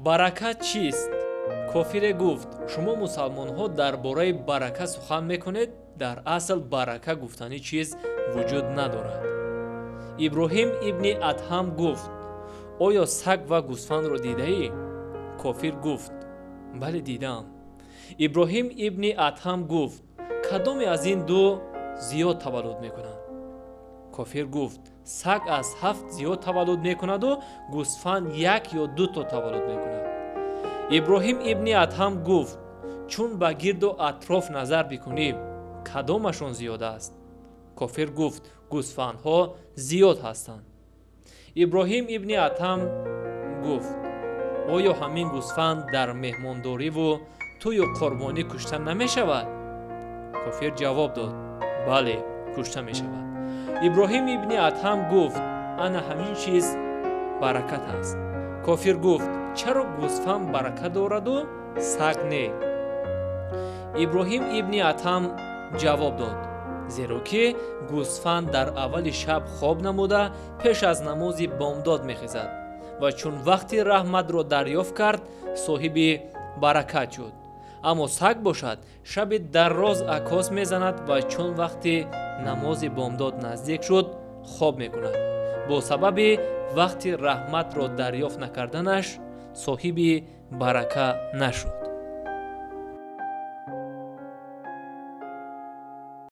барака чист? кофире гуфт: шумо мусалмонҳо дар бораи барака сухан мекунед? дар асл барака гуфтани чиз вуҷуд надорад. иброҳим ибни адҳам гуфт: оё саг ва гӯсфандро дидаӣ? кофир гуфт: бале дидаам. иброҳим ибни адҳам гуфт: кадоме аз ин ду зиёд таваллуд мекунад? кофир гуфт: саг аз 7 зиёд таваллуд мекунаду гӯсфанд 1 ё 2 то таваллуд мекунад. иброҳим ибни адҳам гуфт: чун ба гирду атроф назар бикунем, кадомашон зиёд аст? кофир гуфт: гӯсфандҳо зиёд ҳастанд. иброҳим ибни адҳам гуфт: оё ҳамин гӯсфанд дар меҳмондориву тӯю қурбонӣ кушта намешавад? кофир ҷавоб дод: бале, кушта мешавад. иброҳим ибни адҳам гуфт: ана ҳамин чиз баракат аст. кофир гуфт: чаро гӯсфанд баракат дораду саг не? иброҳим ибни адҳам ҷавоб дод: зеро ки гӯсфанд дар аввали шаб хоб намуда пеш аз намози бомдод мехезад ва чун вақти раҳматро дарёфт кард, соҳиби баракат шуд. аммо саг бошад, шаби дароз акос мезанад ва чун вақти намози бомдод наздик шуд, хоб мекунад. бо сабаби вақти раҳматро дарёфт накарданаш соҳиби барака нашуд.